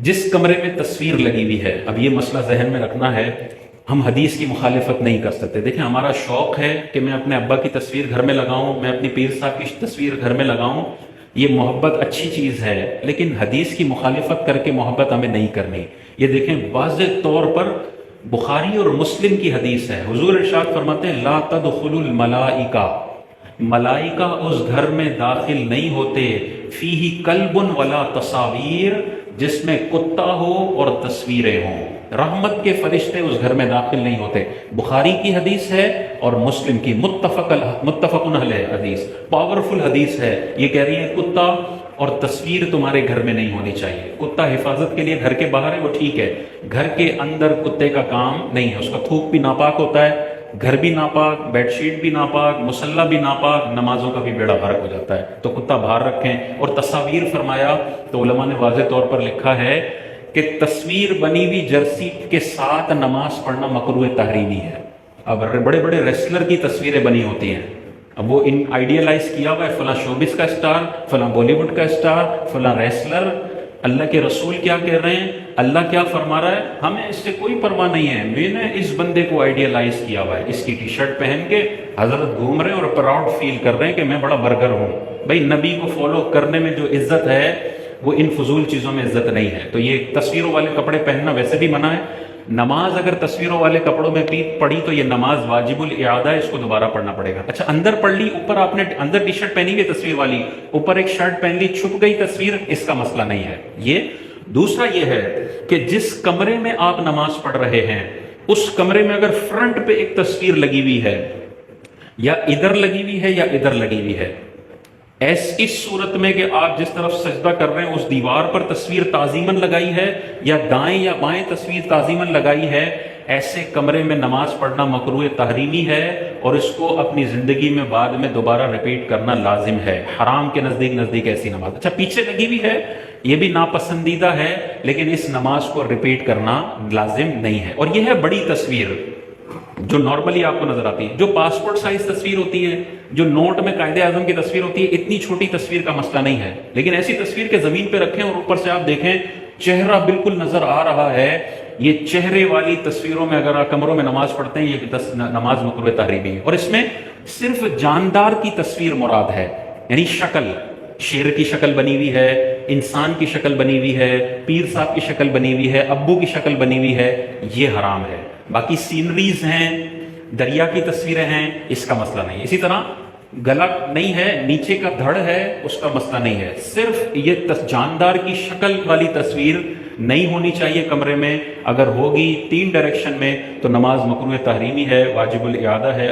جس کمرے میں تصویر لگی ہوئی ہے، اب یہ مسئلہ ذہن میں رکھنا ہے، ہم حدیث کی مخالفت نہیں کر سکتے۔ دیکھیں ہمارا شوق ہے کہ میں اپنے ابا کی تصویر گھر میں لگاؤں، میں اپنی پیر صاحب کی تصویر گھر میں لگاؤں، یہ محبت اچھی چیز ہے، لیکن حدیث کی مخالفت کر کے محبت ہمیں نہیں کرنی۔ یہ دیکھیں واضح طور پر بخاری اور مسلم کی حدیث ہے، حضور ارشاد فرماتے ہیں لا تدخل الملائکہ، ملائکہ اس گھر میں داخل نہیں ہوتے، فیہ کلب ولا تصاویر، جس میں کتا ہو اور تصویریں ہوں، رحمت کے فرشتے اس گھر میں داخل نہیں ہوتے۔ بخاری کی حدیث ہے اور مسلم کی متفق علیہ حدیث، پاورفل حدیث ہے، یہ کہہ رہی ہے کتا اور تصویر تمہارے گھر میں نہیں ہونی چاہیے۔ کتا حفاظت کے لیے گھر کے باہر ہے، وہ ٹھیک ہے، گھر کے اندر کتے کا کام نہیں ہے، اس کا تھوک بھی ناپاک ہوتا ہے، گھر بھی ناپاک، بیڈ شیٹ بھی ناپاک، مصلی بھی ناپاک، نمازوں کا بھی بیڑا غرق ہو جاتا ہے، تو کتا باہر رکھیں۔ اور تصاویر فرمایا تو علماء نے واضح طور پر لکھا ہے کہ تصویر بنی ہوئی جرسی کے ساتھ نماز پڑھنا مکروہ تحریمی ہے۔ اب بڑے بڑے ریسلر کی تصویریں بنی ہوتی ہیں، اب وہ ان آئیڈیلائز کیا ہوا ہے، فلاں شوبز کا اسٹار، فلاں بالی ووڈ کا اسٹار، فلاں ریسلر۔ اللہ کے رسول کیا کہہ رہے ہیں، اللہ کیا فرما رہا ہے، ہمیں اس سے کوئی پرواہ نہیں ہے، میں نے اس بندے کو آئیڈیلائز کیا ہوا ہے، اس کی ٹی شرٹ پہن کے حضرت گھوم رہے ہیں اور پراؤڈ فیل کر رہے ہیں کہ میں بڑا برگر ہوں۔ بھائی نبی کو فالو کرنے میں جو عزت ہے وہ ان فضول چیزوں میں عزت نہیں ہے۔ تو یہ تصویروں والے کپڑے پہننا ویسے بھی منع ہے، نماز اگر تصویروں والے کپڑوں میں پڑھی تو یہ نماز واجب الاعادہ ہے، اس کو دوبارہ پڑھنا پڑے گا۔ اچھا اندر پڑھ لی، اوپر آپ نے اندر ٹی شرٹ پہنی ہوئی تصویر والی، اوپر ایک شرٹ پہن لی، چھپ گئی تصویر، اس کا مسئلہ نہیں ہے یہ۔ دوسرا یہ ہے کہ جس کمرے میں آپ نماز پڑھ رہے ہیں اس کمرے میں اگر فرنٹ پہ ایک تصویر لگی ہوئی ہے، یا ادھر لگی ہوئی ہے یا ادھر لگی ہوئی ہے، اس صورت میں کہ آپ جس طرف سجدہ کر رہے ہیں اس دیوار پر تصویر تعظیماً لگائی ہے یا دائیں یا بائیں تصویر تعظیماً لگائی ہے، ایسے کمرے میں نماز پڑھنا مکروہ تحریمی ہے، اور اس کو اپنی زندگی میں بعد میں دوبارہ ریپیٹ کرنا لازم ہے، حرام کے نزدیک ایسی نماز۔ اچھا پیچھے لگی ہوئی ہے، یہ بھی ناپسندیدہ ہے، لیکن اس نماز کو ریپیٹ کرنا لازم نہیں ہے۔ اور یہ ہے بڑی تصویر جو نارملی آپ کو نظر آتی ہے، جو پاسپورٹ سائز تصویر ہوتی ہے، جو نوٹ میں قائد اعظم کی تصویر ہوتی ہے، اتنی چھوٹی تصویر کا مسئلہ نہیں ہے، لیکن ایسی تصویر کے زمین پہ رکھیں اور اوپر سے آپ دیکھیں چہرہ بالکل نظر آ رہا ہے، یہ چہرے والی تصویروں میں اگر آپ کمروں میں نماز پڑھتے ہیں یہ نماز مکروہ تحریمی ہے۔ اور اس میں صرف جاندار کی تصویر مراد ہے، یعنی شکل، شیر کی شکل بنی ہوئی ہے، انسان کی شکل بنی ہوئی ہے، پیر صاحب کی شکل بنی ہوئی ہے، ابو کی شکل بنی ہوئی ہے، یہ حرام ہے۔ باقی سینریز ہیں، دریا کی تصویریں ہیں، اس کا مسئلہ نہیں ہے۔ اسی طرح گلا نہیں ہے، نیچے کا دھڑ ہے، اس کا مسئلہ نہیں ہے، صرف یہ جاندار کی شکل والی تصویر نہیں ہونی چاہیے کمرے میں، اگر ہوگی 3 ڈائریکشن میں تو نماز مکروہ تحریمی ہے، واجب الاعادہ ہے۔